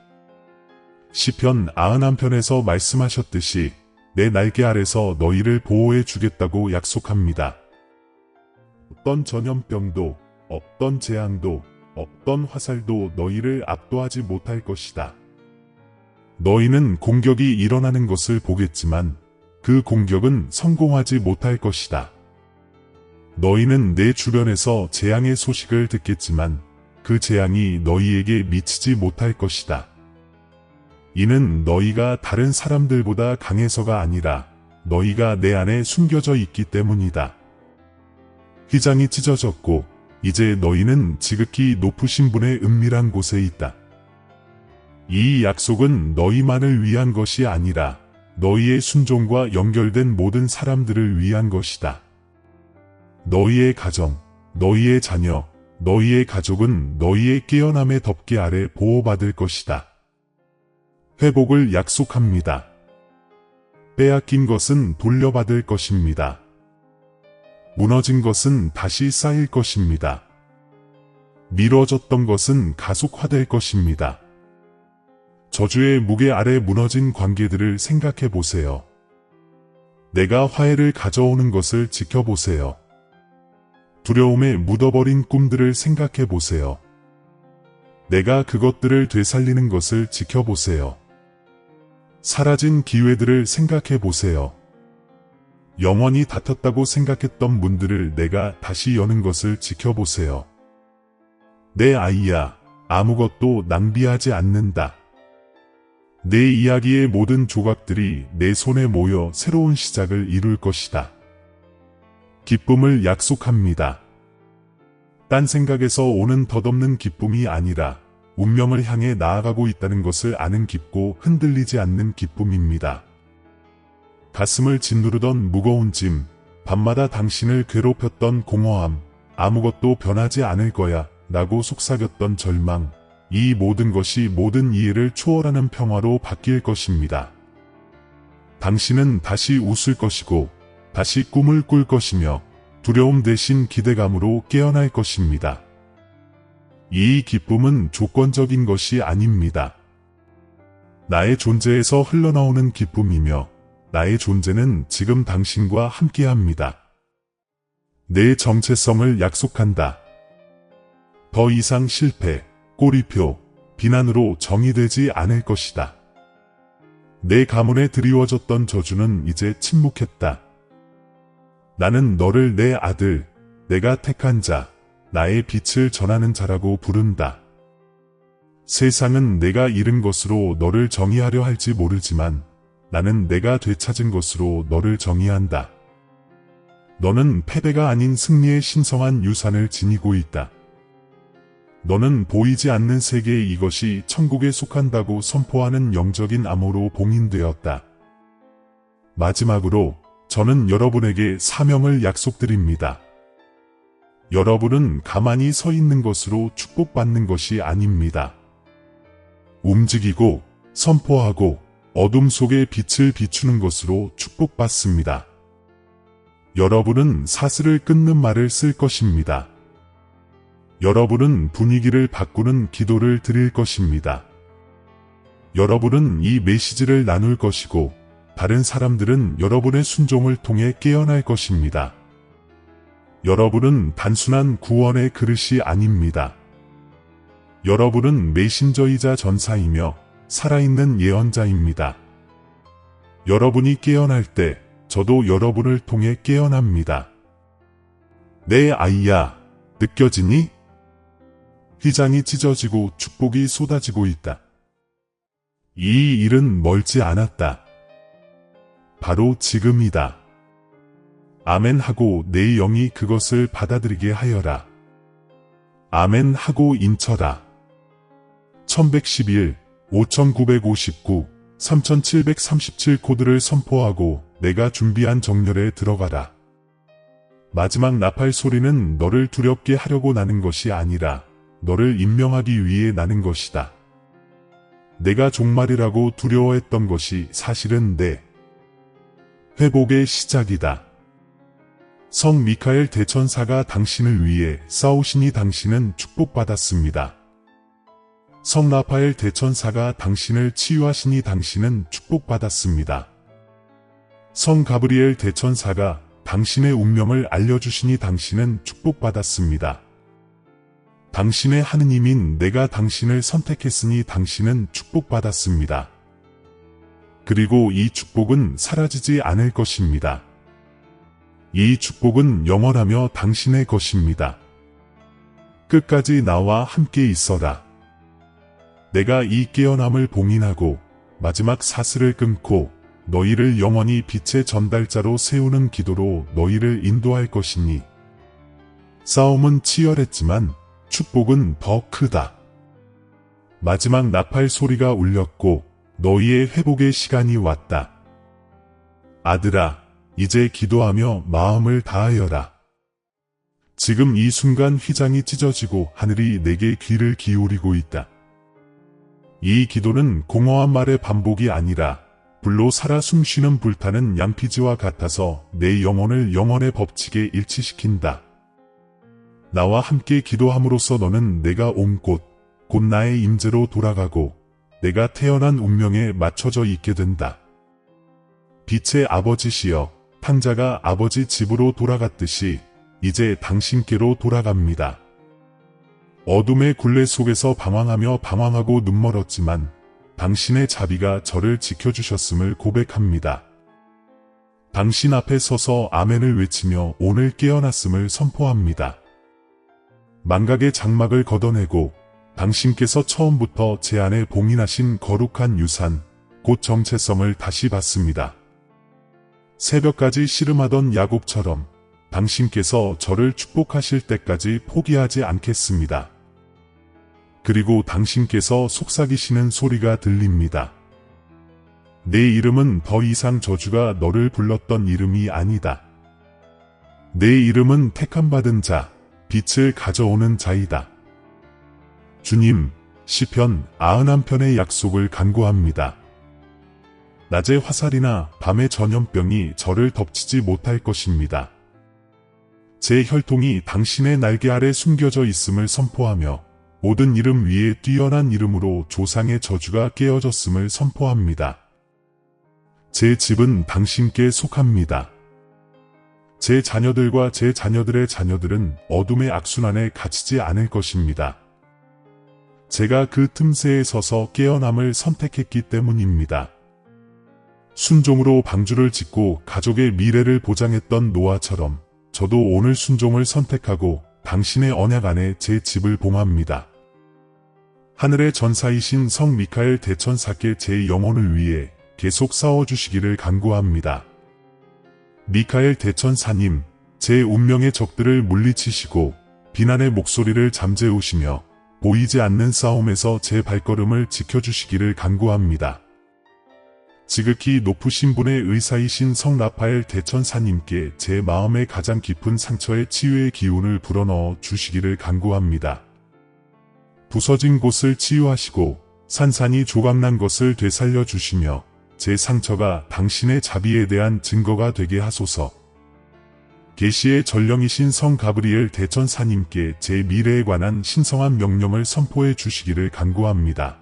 시편 91편에서 말씀하셨듯이 내 날개 아래서 너희를 보호해 주겠다고 약속합니다. 어떤 전염병도, 어떤 재앙도, 어떤 화살도 너희를 압도하지 못할 것이다. 너희는 공격이 일어나는 것을 보겠지만 그 공격은 성공하지 못할 것이다. 너희는 내 주변에서 재앙의 소식을 듣겠지만 그 재앙이 너희에게 미치지 못할 것이다. 이는 너희가 다른 사람들보다 강해서가 아니라 너희가 내 안에 숨겨져 있기 때문이다. 휘장이 찢어졌고 이제 너희는 지극히 높으신 분의 은밀한 곳에 있다. 이 약속은 너희만을 위한 것이 아니라 너희의 순종과 연결된 모든 사람들을 위한 것이다. 너희의 가정, 너희의 자녀, 너희의 가족은 너희의 깨어남의 덮개 아래 보호받을 것이다. 회복을 약속합니다. 빼앗긴 것은 돌려받을 것입니다. 무너진 것은 다시 쌓일 것입니다. 미뤄졌던 것은 가속화될 것입니다. 저주의 무게 아래 무너진 관계들을 생각해 보세요. 내가 화해를 가져오는 것을 지켜보세요. 두려움에 묻어버린 꿈들을 생각해 보세요. 내가 그것들을 되살리는 것을 지켜보세요. 사라진 기회들을 생각해 보세요. 영원히 닫혔다고 생각했던 문들을 내가 다시 여는 것을 지켜보세요. 내 아이야, 아무것도 낭비하지 않는다. 내 이야기의 모든 조각들이 내 손에 모여 새로운 시작을 이룰 것이다. 기쁨을 약속합니다. 딴 생각에서 오는 덧없는 기쁨이 아니라 운명을 향해 나아가고 있다는 것을 아는 깊고 흔들리지 않는 기쁨입니다. 가슴을 짓누르던 무거운 짐, 밤마다 당신을 괴롭혔던 공허함, 아무것도 변하지 않을 거야 라고 속삭였던 절망, 이 모든 것이 모든 이해를 초월하는 평화로 바뀔 것입니다. 당신은 다시 웃을 것이고 다시 꿈을 꿀 것이며 두려움 대신 기대감으로 깨어날 것입니다. 이 기쁨은 조건적인 것이 아닙니다. 나의 존재에서 흘러나오는 기쁨이며 나의 존재는 지금 당신과 함께합니다. 내 정체성을 약속한다. 더 이상 실패, 꼬리표, 비난으로 정의되지 않을 것이다. 내 가문에 드리워졌던 저주는 이제 침묵했다. 나는 너를 내 아들, 내가 택한 자, 나의 빛을 전하는 자라고 부른다. 세상은 내가 잃은 것으로 너를 정의하려 할지 모르지만 나는 내가 되찾은 것으로 너를 정의한다. 너는 패배가 아닌 승리의 신성한 유산을 지니고 있다. 너는 보이지 않는 세계에 이것이 천국에 속한다고 선포하는 영적인 암호로 봉인되었다. 마지막으로 저는 여러분에게 사명을 약속드립니다. 여러분은 가만히 서 있는 것으로 축복받는 것이 아닙니다. 움직이고 선포하고 어둠 속에 빛을 비추는 것으로 축복받습니다. 여러분은 사슬을 끊는 말을 쓸 것입니다. 여러분은 분위기를 바꾸는 기도를 드릴 것입니다. 여러분은 이 메시지를 나눌 것이고 다른 사람들은 여러분의 순종을 통해 깨어날 것입니다. 여러분은 단순한 구원의 그릇이 아닙니다. 여러분은 메신저이자 전사이며 살아있는 예언자입니다. 여러분이 깨어날 때 저도 여러분을 통해 깨어납니다. 내 아이야, 느껴지니? 휘장이 찢어지고 축복이 쏟아지고 있다. 이 일은 멀지 않았다. 바로 지금이다. 아멘 하고 내 영이 그것을 받아들이게 하여라. 아멘 하고 인쳐라. 1111, 5959, 3737 코드를 선포하고 내가 준비한 정렬에 들어가라. 마지막 나팔 소리는 너를 두렵게 하려고 나는 것이 아니라 너를 임명하기 위해 나는 것이다. 내가 종말이라고 두려워했던 것이 사실은 내 회복의 시작이다. 성 미카엘 대천사가 당신을 위해 싸우시니 당신은 축복받았습니다. 성 라파엘 대천사가 당신을 치유하시니 당신은 축복받았습니다. 성 가브리엘 대천사가 당신의 운명을 알려주시니 당신은 축복받았습니다. 당신의 하느님인 내가 당신을 선택했으니 당신은 축복받았습니다. 그리고 이 축복은 사라지지 않을 것입니다. 이 축복은 영원하며 당신의 것입니다. 끝까지 나와 함께 있어라. 내가 이 깨어남을 봉인하고 마지막 사슬을 끊고 너희를 영원히 빛의 전달자로 세우는 기도로 너희를 인도할 것이니 싸움은 치열했지만 축복은 더 크다. 마지막 나팔 소리가 울렸고 너희의 회복의 시간이 왔다. 아들아, 이제 기도하며 마음을 다하여라. 지금 이 순간 휘장이 찢어지고 하늘이 내게 귀를 기울이고 있다. 이 기도는 공허한 말의 반복이 아니라 불로 살아 숨쉬는 불타는 양피지와 같아서 내 영혼을 영혼의 법칙에 일치시킨다. 나와 함께 기도함으로써 너는 내가 온 곳, 곧 나의 임재로 돌아가고 내가 태어난 운명에 맞춰져 있게 된다. 빛의 아버지시여, 탕자가 아버지 집으로 돌아갔듯이 이제 당신께로 돌아갑니다. 어둠의 굴레 속에서 방황하고 눈멀었지만 당신의 자비가 저를 지켜주셨음을 고백합니다. 당신 앞에 서서 아멘을 외치며 오늘 깨어났음을 선포합니다. 망각의 장막을 걷어내고 당신께서 처음부터 제 안에 봉인하신 거룩한 유산, 곧 정체성을 다시 받습니다. 새벽까지 씨름하던 야곱처럼 당신께서 저를 축복하실 때까지 포기하지 않겠습니다. 그리고 당신께서 속삭이시는 소리가 들립니다. 내 이름은 더 이상 저주가 너를 불렀던 이름이 아니다. 내 이름은 택함받은 자, 빛을 가져오는 자이다. 주님, 시편 91편의 약속을 간구합니다. 낮의 화살이나 밤의 전염병이 저를 덮치지 못할 것입니다. 제 혈통이 당신의 날개 아래 숨겨져 있음을 선포하며 모든 이름 위에 뛰어난 이름으로 조상의 저주가 깨어졌음을 선포합니다. 제 집은 당신께 속합니다. 제 자녀들과 제 자녀들의 자녀들은 어둠의 악순환에 갇히지 않을 것입니다. 제가 그 틈새에 서서 깨어남을 선택했기 때문입니다. 순종으로 방주를 짓고 가족의 미래를 보장했던 노아처럼 저도 오늘 순종을 선택하고 당신의 언약 안에 제 집을 봉합니다. 하늘의 전사이신 성 미카엘 대천사께 제 영혼을 위해 계속 싸워주시기를 간구합니다. 미카엘 대천사님, 제 운명의 적들을 물리치시고 비난의 목소리를 잠재우시며 보이지 않는 싸움에서 제 발걸음을 지켜주시기를 간구합니다. 지극히 높으신 분의 의사이신 성 라파엘 대천사님께 제 마음의 가장 깊은 상처의 치유의 기운을 불어넣어 주시기를 간구합니다. 부서진 곳을 치유하시고 산산이 조각난 것을 되살려 주시며 제 상처가 당신의 자비에 대한 증거가 되게 하소서. 계시의 전령이신 성 가브리엘 대천사님께 제 미래에 관한 신성한 명령을 선포해 주시기를 간구합니다.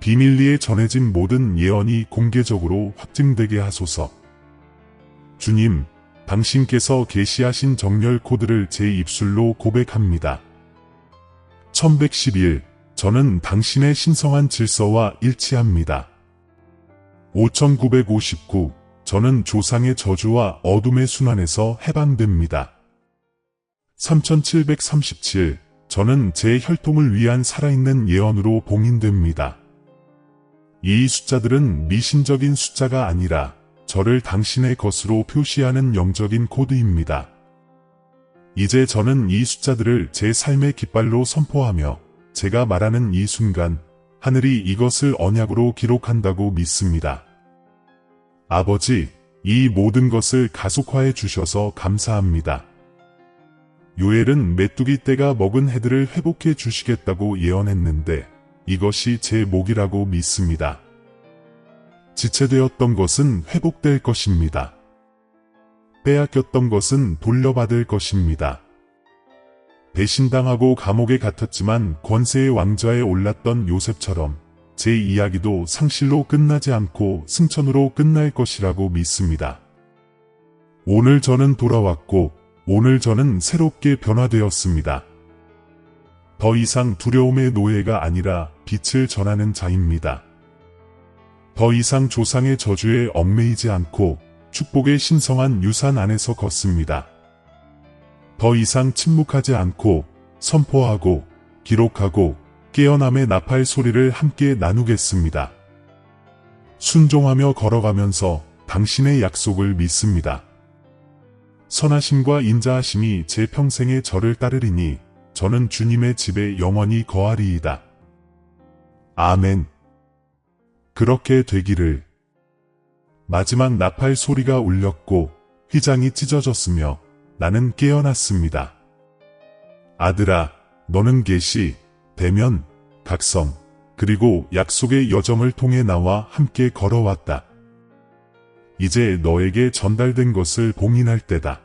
비밀리에 전해진 모든 예언이 공개적으로 확증되게 하소서. 주님, 당신께서 계시하신 정렬 코드를 제 입술로 고백합니다. 1111. 저는 당신의 신성한 질서와 일치합니다. 5959. 저는 조상의 저주와 어둠의 순환에서 해방됩니다. 3737. 저는 제 혈통을 위한 살아있는 예언으로 봉인됩니다. 이 숫자들은 미신적인 숫자가 아니라 저를 당신의 것으로 표시하는 영적인 코드입니다. 이제 저는 이 숫자들을 제 삶의 깃발로 선포하며 제가 말하는 이 순간 하늘이 이것을 언약으로 기록한다고 믿습니다. 아버지, 이 모든 것을 가속화해 주셔서 감사합니다. 요엘은 메뚜기 떼가 먹은 해들을 회복해 주시겠다고 예언했는데 이것이 제 목이라고 믿습니다. 지체되었던 것은 회복될 것입니다. 빼앗겼던 것은 돌려받을 것입니다. 배신당하고 감옥에 갇혔지만 권세의 왕좌에 올랐던 요셉처럼 제 이야기도 상실로 끝나지 않고 승천으로 끝날 것이라고 믿습니다. 오늘 저는 돌아왔고 오늘 저는 새롭게 변화되었습니다. 더 이상 두려움의 노예가 아니라 빛을 전하는 자입니다. 더 이상 조상의 저주에 얽매이지 않고 축복의 신성한 유산 안에서 걷습니다. 더 이상 침묵하지 않고 선포하고 기록하고 깨어남의 나팔 소리를 함께 나누겠습니다. 순종하며 걸어가면서 당신의 약속을 믿습니다. 선하심과 인자하심이 제 평생에 저를 따르리니 저는 주님의 집에 영원히 거하리이다. 아멘. 그렇게 되기를. 마지막 나팔 소리가 울렸고 휘장이 찢어졌으며 나는 깨어났습니다. 아들아, 너는 계시, 대면, 각성, 그리고 약속의 여정을 통해 나와 함께 걸어왔다. 이제 너에게 전달된 것을 봉인할 때다.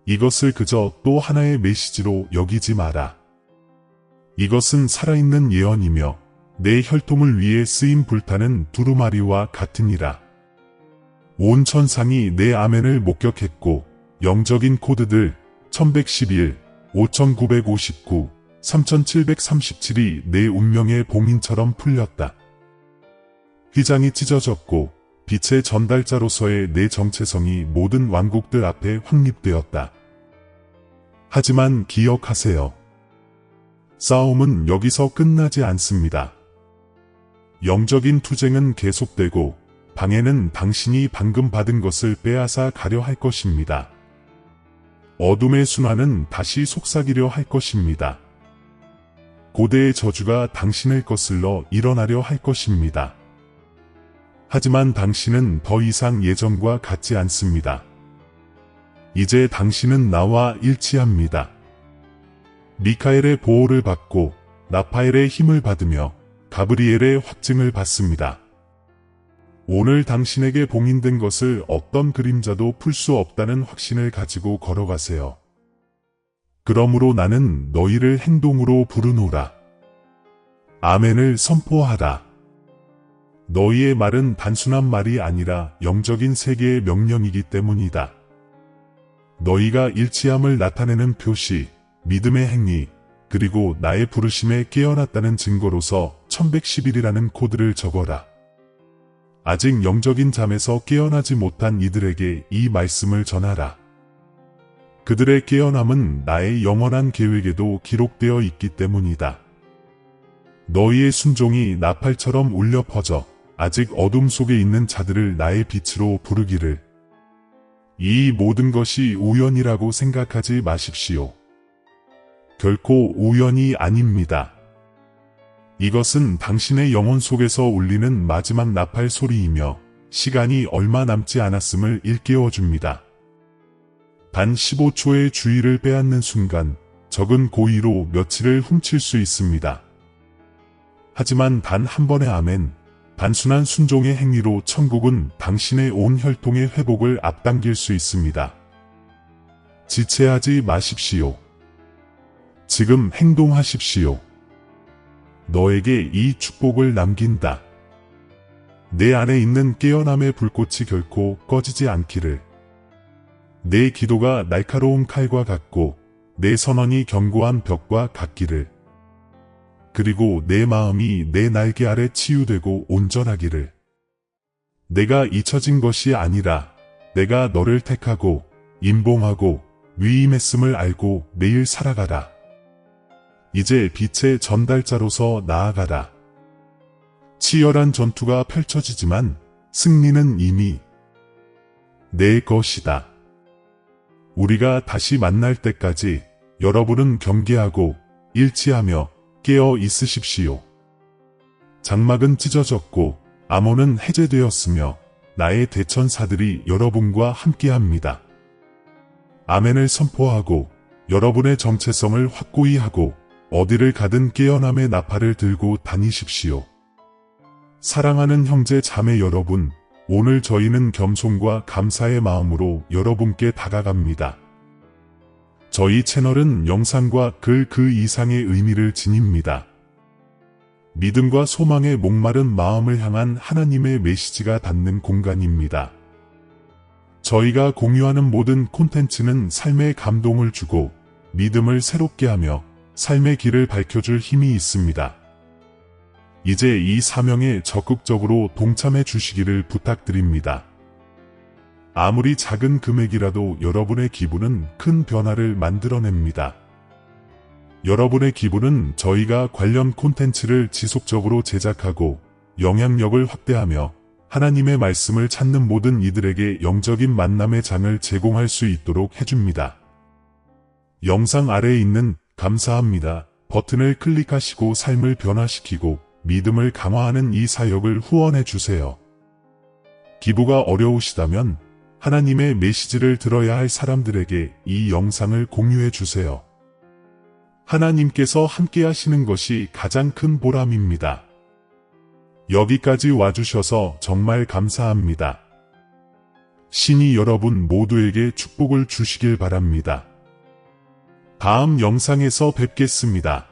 이것을 그저 또 하나의 메시지로 여기지 마라. 이것은 살아있는 예언이며 내 혈통을 위해 쓰임 불타는 두루마리와 같으니라. 온 천상이 내 아멘을 목격했고 영적인 코드들 1111, 5959, 3737이 내 운명의 봉인처럼 풀렸다. 휘장이 찢어졌고 빛의 전달자로서의 내 정체성이 모든 왕국들 앞에 확립되었다. 하지만 기억하세요. 싸움은 여기서 끝나지 않습니다. 영적인 투쟁은 계속되고 방해는 당신이 방금 받은 것을 빼앗아 가려 할 것입니다. 어둠의 순환은 다시 속삭이려 할 것입니다. 고대의 저주가 당신을 거슬러 일어나려 할 것입니다. 하지만 당신은 더 이상 예전과 같지 않습니다. 이제 당신은 나와 일치합니다. 미카엘의 보호를 받고 라파엘의 힘을 받으며 가브리엘의 확증을 받습니다. 오늘 당신에게 봉인된 것을 어떤 그림자도 풀 수 없다는 확신을 가지고 걸어가세요. 그러므로 나는 너희를 행동으로 부르노라. 아멘을 선포하라. 너희의 말은 단순한 말이 아니라 영적인 세계의 명령이기 때문이다. 너희가 일치함을 나타내는 표시, 믿음의 행위, 그리고 나의 부르심에 깨어났다는 증거로서 1111이라는 코드를 적어라. 아직 영적인 잠에서 깨어나지 못한 이들에게 이 말씀을 전하라. 그들의 깨어남은 나의 영원한 계획에도 기록되어 있기 때문이다. 너희의 순종이 나팔처럼 울려 퍼져 아직 어둠 속에 있는 자들을 나의 빛으로 부르기를. 이 모든 것이 우연이라고 생각하지 마십시오. 결코 우연이 아닙니다. 이것은 당신의 영혼 속에서 울리는 마지막 나팔 소리이며 시간이 얼마 남지 않았음을 일깨워줍니다. 단 15초의 주의를 빼앗는 순간 적은 고의로 며칠을 훔칠 수 있습니다. 하지만 단 한 번의 아멘, 단순한 순종의 행위로 천국은 당신의 온 혈통의 회복을 앞당길 수 있습니다. 지체하지 마십시오. 지금 행동하십시오. 너에게 이 축복을 남긴다. 내 안에 있는 깨어남의 불꽃이 결코 꺼지지 않기를. 내 기도가 날카로운 칼과 같고 내 선언이 견고한 벽과 같기를. 그리고 내 마음이 내 날개 아래 치유되고 온전하기를. 내가 잊혀진 것이 아니라 내가 너를 택하고 임봉하고 위임했음을 알고 매일 살아가라. 이제 빛의 전달자로서 나아가라. 치열한 전투가 펼쳐지지만 승리는 이미 내 것이다. 우리가 다시 만날 때까지 여러분은 경계하고 일치하며 깨어 있으십시오. 장막은 찢어졌고 암호는 해제되었으며 나의 대천사들이 여러분과 함께합니다. 아멘을 선포하고 여러분의 정체성을 확고히 하고 어디를 가든 깨어남의 나팔을 들고 다니십시오. 사랑하는 형제 자매 여러분, 오늘 저희는 겸손과 감사의 마음으로 여러분께 다가갑니다. 저희 채널은 영상과 글 그 이상의 의미를 지닙니다. 믿음과 소망의 목마른 마음을 향한 하나님의 메시지가 닿는 공간입니다. 저희가 공유하는 모든 콘텐츠는 삶의 감동을 주고 믿음을 새롭게 하며 삶의 길을 밝혀줄 힘이 있습니다. 이제 이 사명에 적극적으로 동참해 주시기를 부탁드립니다. 아무리 작은 금액이라도 여러분의 기부는 큰 변화를 만들어냅니다. 여러분의 기부는 저희가 관련 콘텐츠를 지속적으로 제작하고 영향력을 확대하며 하나님의 말씀을 찾는 모든 이들에게 영적인 만남의 장을 제공할 수 있도록 해줍니다. 영상 아래에 있는 감사합니다 버튼을 클릭하시고 삶을 변화시키고 믿음을 강화하는 이 사역을 후원해 주세요. 기부가 어려우시다면 하나님의 메시지를 들어야 할 사람들에게 이 영상을 공유해 주세요. 하나님께서 함께 하시는 것이 가장 큰 보람입니다. 여기까지 와주셔서 정말 감사합니다. 신이 여러분 모두에게 축복을 주시길 바랍니다. 다음 영상에서 뵙겠습니다.